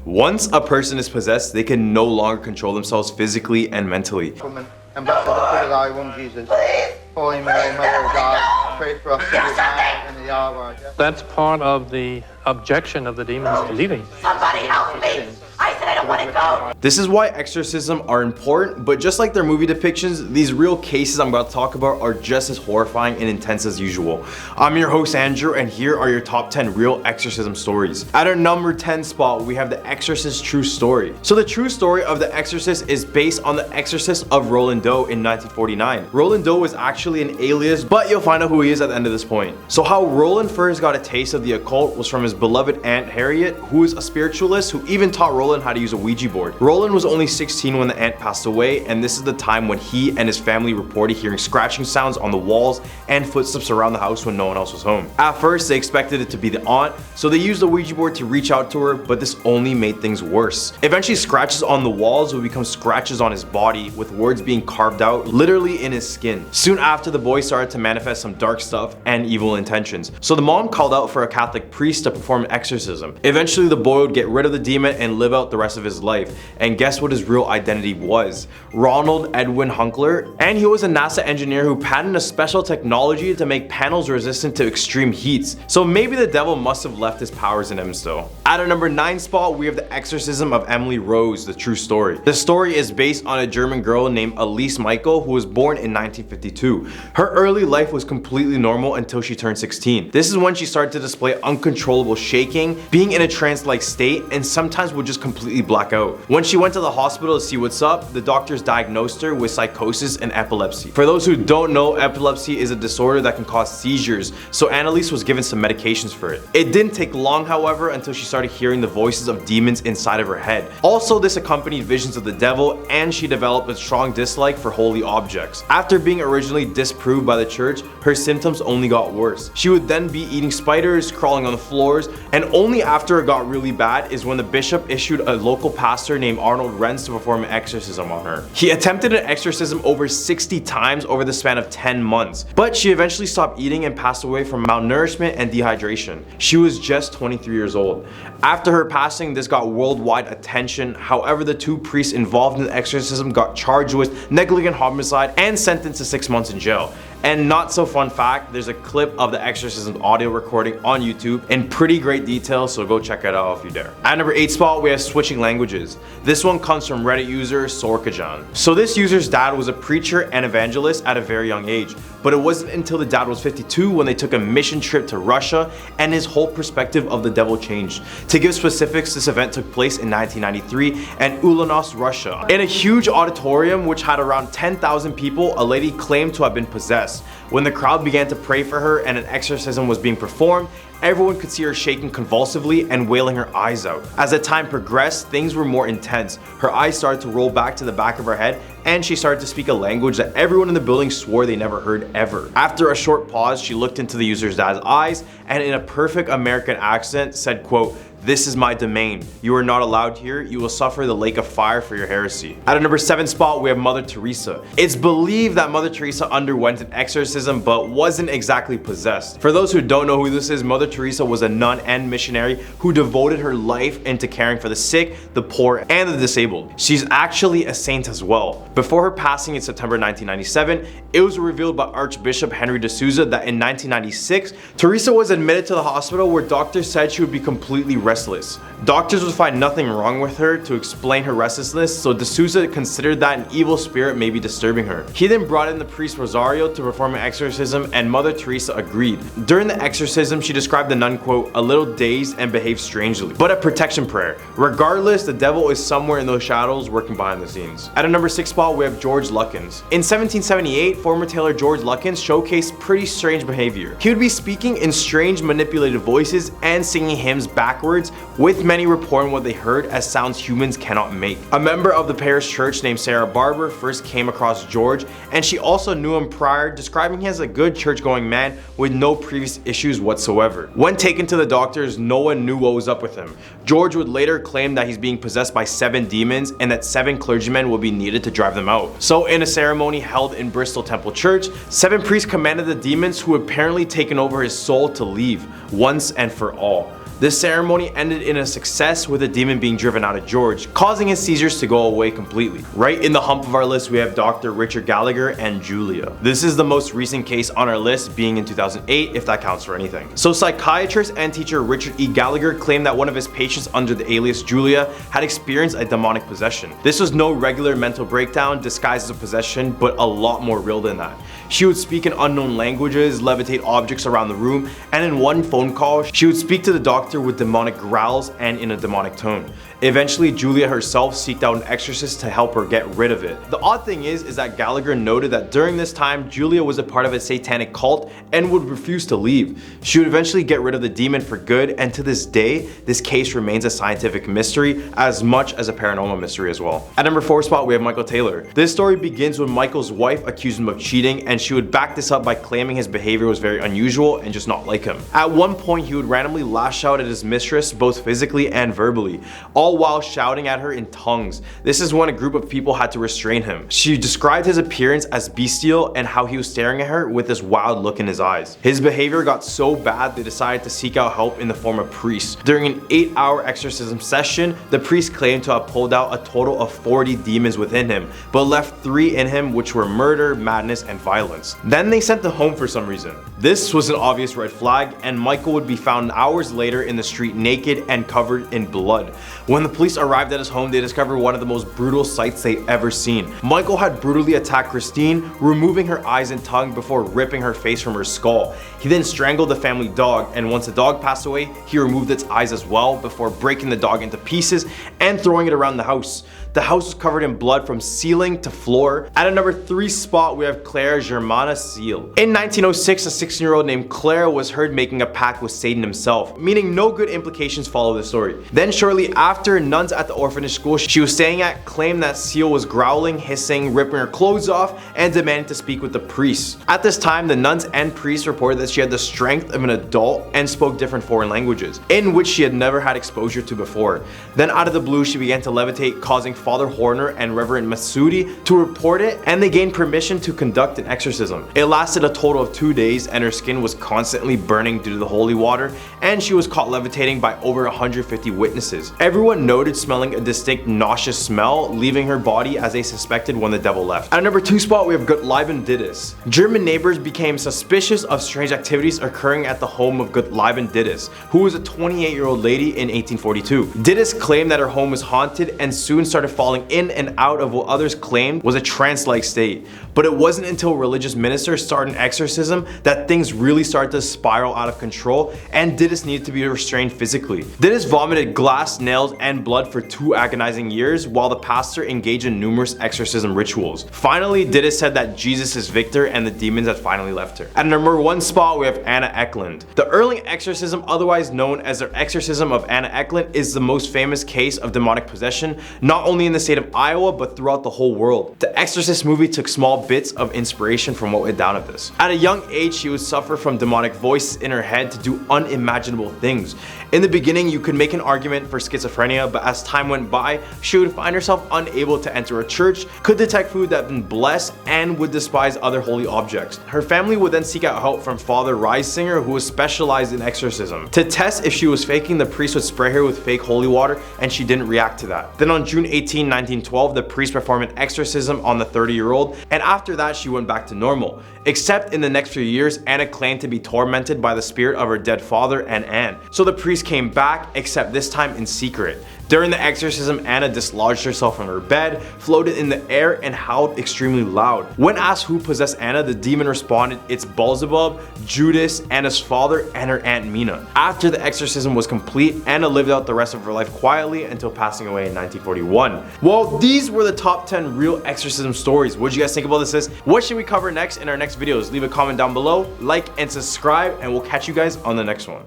Once a person is possessed, they can no longer control themselves physically and mentally. And blessed the fruit of thy womb, Jesus. Holy Mary, Mother of God, pray for us sinners now and in the hour of our death. That's part of the objection of the demons to leaving. Somebody help me! I said I don't want to go! This is why exorcism are important, but just like their movie depictions, these real cases I'm about to talk about are just as horrifying and intense as usual. I'm your host Andrew, and here are your top 10 real exorcism stories. At our number 10 spot, we have the Exorcist true story. So the true story of the Exorcist is based on the Exorcist of Roland Doe in 1949. Roland Doe was actually an alias, but you'll find out who he is at the end of this point. So how Roland first got a taste of the occult was from his beloved Aunt Harriet, who is a spiritualist who even taught Roland how to use a Ouija board. Roland was only 16 when the aunt passed away, and this is the time when he and his family reported hearing scratching sounds on the walls and footsteps around the house when no one else was home. At first, they expected it to be the aunt, so they used the Ouija board to reach out to her, but this only made things worse. Eventually, scratches on the walls would become scratches on his body, with words being carved out literally in his skin. Soon after, the boy started to manifest some dark stuff and evil intentions, so the mom called out for a Catholic priest to perform an exorcism. Eventually, the boy would get rid of the demon and live out the rest of his life. And guess what his real identity was? Ronald Edwin Hunkler, and he was a NASA engineer who patented a special technology to make panels resistant to extreme heats. So maybe the devil must have left his powers in him still. At our number 9 spot, we have the Exorcism of Emily Rose, the true story. The story is based on a German girl named Annelise Michel who was born in 1952. Her early life was completely normal until she turned 16. This is when she started to display uncontrollable shaking, being in a trance-like state, and sometimes would just completely black out. When she went to the hospital to see what's up, the doctors diagnosed her with psychosis and epilepsy. For those who don't know, epilepsy is a disorder that can cause seizures, so Annelise was given some medications for it. It didn't take long, however, until she started hearing the voices of demons inside of her head. Also, this accompanied visions of the devil, and she developed a strong dislike for holy objects. After being originally disproved by the church, her symptoms only got worse. She would then be eating spiders, crawling on the floors, and only after it got really bad is when the bishop issued a local pastor named Arnold Renz to perform an exorcism on her. He attempted an exorcism over 60 times over the span of 10 months, but she eventually stopped eating and passed away from malnourishment and dehydration. She was just 23 years old. After her passing, this got worldwide attention. However, the 2 priests involved in the exorcism got charged with negligent homicide and sentenced to 6 months in jail. And not so fun fact, there's a clip of the exorcism audio recording on YouTube in pretty great detail, so go check it out if you dare. At number 8 spot, we have switching languages. This one comes from Reddit user Sorkajan. So this user's dad was a preacher and evangelist at a very young age, but it wasn't until the dad was 52 when they took a mission trip to Russia and his whole perspective of the devil changed. To give specifics, this event took place in 1993 in Ulanovsk, Russia. In a huge auditorium which had around 10,000 people, a lady claimed to have been possessed. When the crowd began to pray for her and an exorcism was being performed, everyone could see her shaking convulsively and wailing her eyes out. As the time progressed, things were more intense. Her eyes started to roll back to the back of her head, and she started to speak a language that everyone in the building swore they never heard ever. After a short pause, she looked into the user's dad's eyes and in a perfect American accent said, quote, "This is my domain. You are not allowed here. You will suffer the lake of fire for your heresy." At a number 7 spot, we have Mother Teresa. It's believed that Mother Teresa underwent an exorcism but wasn't exactly possessed. For those who don't know who this is, Mother Teresa was a nun and missionary who devoted her life into caring for the sick, the poor, and the disabled. She's actually a saint as well. Before her passing in September 1997, it was revealed by Archbishop Henry de Souza that in 1996, Teresa was admitted to the hospital where doctors said she would be completely restless. Doctors would find nothing wrong with her to explain her restlessness, so de Souza considered that an evil spirit may be disturbing her. He then brought in the priest Rosario to perform an exorcism, and Mother Teresa agreed. During the exorcism, she described the nun, quote, "a little dazed and behaved strangely, but a protection prayer. Regardless, the devil is somewhere in those shadows working behind the scenes." At a number 6 spot, we have George Lukins. In 1778, former tailor George Lukins showcased pretty strange behavior. He would be speaking in strange manipulated voices and singing hymns backwards, with many reporting what they heard as sounds humans cannot make. A member of the parish church named Sarah Barber first came across George, and she also knew him prior, describing him as a good church-going man with no previous issues whatsoever. When taken to the doctors, no one knew what was up with him. George would later claim that he's being possessed by 7 demons and that 7 clergymen will be needed to drive them out. So in a ceremony held in Bristol Temple Church, 7 priests commanded the demons who had apparently taken over his soul to leave once and for all. This ceremony ended in a success with the demon being driven out of George, causing his seizures to go away completely. Right in the hump of our list, we have Dr. Richard Gallagher and Julia. This is the most recent case on our list, being in 2008, if that counts for anything. So psychiatrist and teacher Richard E. Gallagher claimed that one of his patients under the alias Julia had experienced a demonic possession. This was no regular mental breakdown disguised as a possession, but a lot more real than that. She would speak in unknown languages, levitate objects around the room, and in one phone call, she would speak to the doctor with demonic growls and in a demonic tone. Eventually, Julia herself sought out an exorcist to help her get rid of it. The odd thing is that Gallagher noted that during this time, Julia was a part of a satanic cult and would refuse to leave. She would eventually get rid of the demon for good, and to this day, this case remains a scientific mystery as much as a paranormal mystery as well. At number 4 spot, we have Michael Taylor. This story begins when Michael's wife accused him of cheating, and she would back this up by claiming his behavior was very unusual and just not like him. At one point, he would randomly lash out at his mistress, both physically and verbally, all while shouting at her in tongues. This is when a group of people had to restrain him. She described his appearance as bestial and how he was staring at her with this wild look in his eyes. His behavior got so bad they decided to seek out help in the form of priests. During an 8-hour exorcism session, the priest claimed to have pulled out a total of 40 demons within him, but left 3 in him, which were murder, madness, and violence. Then they sent him home for some reason. This was an obvious red flag, and Michael would be found hours later in the street naked and covered in blood. When the police arrived at his home, they discovered one of the most brutal sights they ever seen. Michael had brutally attacked Christine, removing her eyes and tongue before ripping her face from her skull. He then strangled the family dog, and once the dog passed away, he removed its eyes as well before breaking the dog into pieces and throwing it around the house. The house was covered in blood from ceiling to floor. At a number 3 spot, we have Clara Germana Cele. In 1906, a 16-year-old named Clara was heard making a pact with Satan himself, meaning no good implications follow the story. Then shortly after, nuns at the orphanage school she was staying at claimed that Cele was growling, hissing, ripping her clothes off, and demanding to speak with the priests. At this time, the nuns and priests reported that she had the strength of an adult and spoke different foreign languages, in which she had never had exposure to before. Then out of the blue, she began to levitate, causing Father Horner and Reverend Masudi to report it, and they gained permission to conduct an exorcism. It lasted a total of 2 days, and her skin was constantly burning due to the holy water, and she was caught levitating by over 150 witnesses. Everyone noted smelling a distinct nauseous smell, leaving her body as they suspected when the devil left. At number 2 spot, we have good Lieben Diddis. German neighbors became suspicious of strange activities occurring at the home of good Lieben Diddis, who was a 28-year-old lady in 1842. Diddis claimed that her home was haunted and soon started falling in and out of what others claimed was a trance-like state. But it wasn't until religious ministers started an exorcism that things really started to spiral out of control, and Diddis needed to be restrained physically. Diddis vomited glass, nails, and blood for 2 agonizing years while the pastor engaged in numerous exorcism rituals. Finally, Diddis said that Jesus is victor and the demons had finally left her. At number 1 spot, we have Anna Ecklund. The Erling exorcism, otherwise known as the exorcism of Anna Ecklund, is the most famous case of demonic possession, not only in the state of Iowa, but throughout the whole world. The Exorcist movie took small bits of inspiration from what went down of this. At a young age, she would suffer from demonic voices in her head to do unimaginable things. In the beginning, you could make an argument for schizophrenia, but as time went by, she would find herself unable to enter a church, could detect food that had been blessed, and would despise other holy objects. Her family would then seek out help from Father Reisinger, who was specialized in exorcism. To test if she was faking, the priest would spray her with fake holy water, and she didn't react to that. Then on June 18, 1912, the priest performed an exorcism on the 30-year-old, and after that she went back to normal. Except in the next few years, Anna claimed to be tormented by the spirit of her dead father and Anne. So the priest came back, except this time in secret. During the exorcism, Anna dislodged herself from her bed, floated in the air, and howled extremely loud. When asked who possessed Anna, the demon responded, "It's Beelzebub, Judas, Anna's father, and her Aunt Mina." After the exorcism was complete, Anna lived out the rest of her life quietly until passing away in 1941. Well, these were the top 10 real exorcism stories. What do you guys think about this? What should we cover next in our next videos? Leave a comment down below, like and subscribe, and we'll catch you guys on the next one.